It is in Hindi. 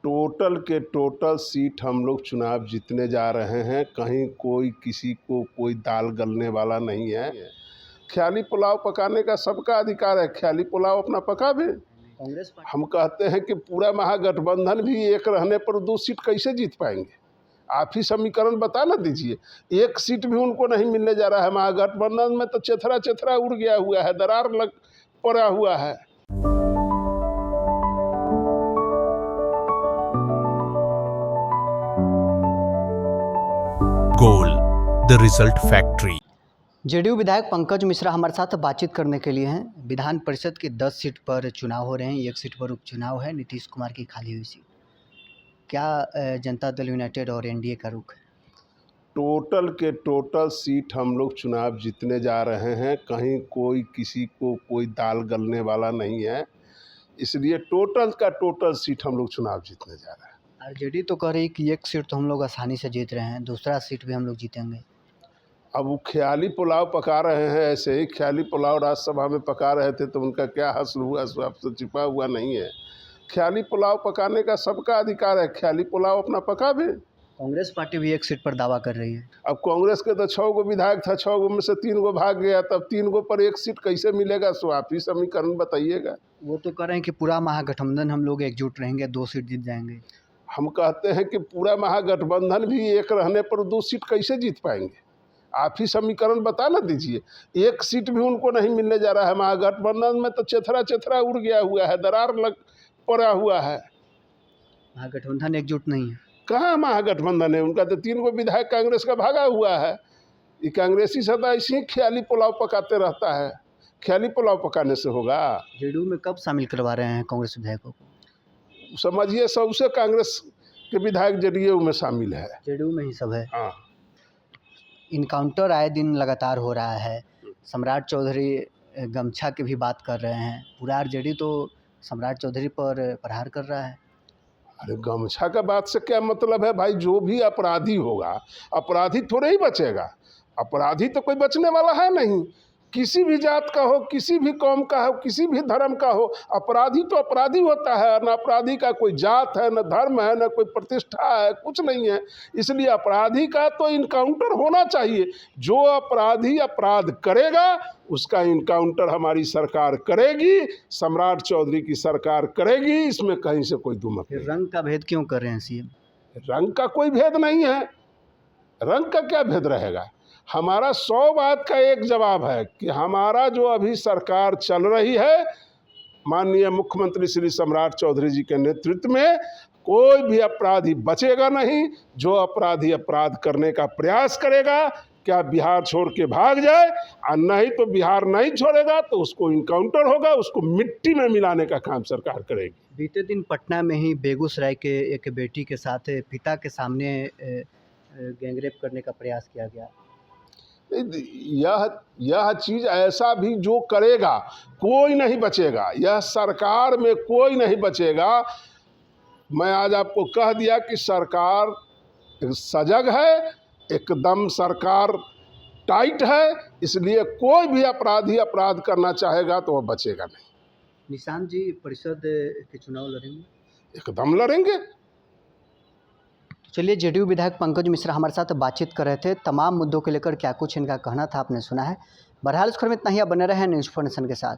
टोटल के टोटल सीट हम लोग चुनाव जीतने जा रहे हैं। कहीं कोई किसी को कोई दाल गलने वाला नहीं है। ख्याली पुलाव पकाने का सबका अधिकार है, ख्याली पुलाव अपना पका भी। कांग्रेस पार्टी हम कहते हैं कि पूरा महागठबंधन भी एक रहने पर 2 सीट कैसे जीत पाएंगे? आप ही समीकरण बता ना दीजिए। 1 सीट भी उनको नहीं मिलने जा रहा है। महागठबंधन में तो चेथरा चेथरा उड़ गया हुआ है, दरार लग पड़ा हुआ है। Goal the result factory. JDU विधायक पंकज मिश्रा हमारे साथ बातचीत करने के लिए हैं। विधान परिषद के 10 सीट पर चुनाव हो रहे हैं, 1 सीट पर उपचुनाव है, नीतीश कुमार की खाली हुई सीट। क्या जनता दल यूनाइटेड और एनडीए का रुख है? टोटल के टोटल सीट हम लोग चुनाव जीतने जा रहे हैं। कहीं कोई किसी को कोई दाल गलने वाला नहीं है, इसलिए टोटल का टोटल सीट हम लोग चुनाव जीतने जा रहे हैं। आरजेडी तो कह रही कि 1 सीट तो हम लोग आसानी से जीत रहे हैं, दूसरा सीट भी हम लोग जीतेंगे। अब वो ख्याली पुलाव पका रहे हैं, ऐसे ही ख्याली पुलाव राज्यसभा में पका रहे थे तो उनका क्या हासिल हुआ, आपसे छिपा हुआ नहीं है। ख्याली पुलाव पकाने का सबका अधिकार है, ख्याली पुलाव अपना पका भी। कांग्रेस पार्टी भी 1 सीट पर दावा कर रही है। अब कांग्रेस के तो 6 गो विधायक था, 6 गो में से 3 गो भाग गया, तब 3 गो पर 1 सीट कैसे मिलेगा? सो आप ही समीकरण बताइएगा। वो तो कह रहे हैं कि पूरा महागठबंधन हम लोग एकजुट रहेंगे, 2 सीट जीत जाएंगे। हम कहते हैं कि पूरा महागठबंधन भी एक रहने पर 2 सीट कैसे जीत पाएंगे? आप ही समीकरण बता ना दीजिए। 1 सीट भी उनको नहीं मिलने जा रहा है। महागठबंधन में तो चेथरा चेथरा उड़ गया हुआ है, दरार लग पड़ा हुआ है। महागठबंधन एकजुट नहीं है। कहाँ महागठबंधन है? उनका तो 3 गो विधायक कांग्रेस का भागा हुआ है। ये कांग्रेसी सदा ऐसे ही ख्याली पुलाव पकाते रहता है। ख्याली पुलाव पकाने से होगा? जेडीयू में कब शामिल करवा रहे हैं कांग्रेस विधायकों को? समझिए सबसे कांग्रेस के विधायक जेडीयू में शामिल है। जेडीयू में ही सब है। हाँ। इनकाउंटर आए दिन लगातार हो रहा है। सम्राट चौधरी गमछा की भी बात कर रहे हैं। पूरा आरजेडी तो सम्राट चौधरी पर प्रहार कर रहा है। अरे गमछा का बात से क्या मतलब है भाई? जो भी अपराधी होगा, अपराधी थोड़े ही बचेगा। अपराधी तो कोई बचने वाला है नहीं। किसी भी जात का हो, किसी भी कौम का हो, किसी भी धर्म का हो, अपराधी तो अपराधी होता है। न अपराधी का कोई जात है, न धर्म है, न कोई प्रतिष्ठा है, कुछ नहीं है। इसलिए अपराधी का तो इनकाउंटर होना चाहिए। जो अपराधी अपराध करेगा उसका इनकाउंटर हमारी सरकार करेगी, सम्राट चौधरी की सरकार करेगी। इसमें कहीं से कोई दुमत नहीं। रंग का भेद क्यों कर रहे हैं सीएम? रंग का कोई भेद नहीं है। रंग का क्या भेद रहेगा? हमारा 100 बात का एक जवाब है कि हमारा जो अभी सरकार चल रही है, माननीय मुख्यमंत्री श्री सम्राट चौधरी जी के नेतृत्व में, कोई भी अपराधी बचेगा नहीं। जो अपराधी अपराध करने का प्रयास करेगा, क्या बिहार छोड़ के भाग जाए, और नहीं तो बिहार नहीं छोड़ेगा तो उसको इनकाउंटर होगा, उसको मिट्टी में मिलाने का काम सरकार करेगी। बीते दिन पटना में ही बेगूसराय के एक बेटी के साथ पिता के सामने गैंगरेप करने का प्रयास किया गया। यह चीज़ ऐसा भी जो करेगा कोई नहीं बचेगा। यह सरकार में कोई नहीं बचेगा। मैं आज आपको कह दिया कि सरकार सजग है, एकदम सरकार टाइट है। इसलिए कोई भी अपराधी अपराध करना चाहेगा तो वह बचेगा नहीं। निशांत जी परिषद के चुनाव लड़ेंगे? एकदम लड़ेंगे। चलिए, जेडीयू विधायक पंकज मिश्रा हमारे साथ बातचीत कर रहे थे। तमाम मुद्दों को लेकर क्या कुछ इनका कहना था आपने सुना है। बहरहाल इस खबर में इतना ही। आप बने रहे न्यूज़ 4 नेशन के साथ।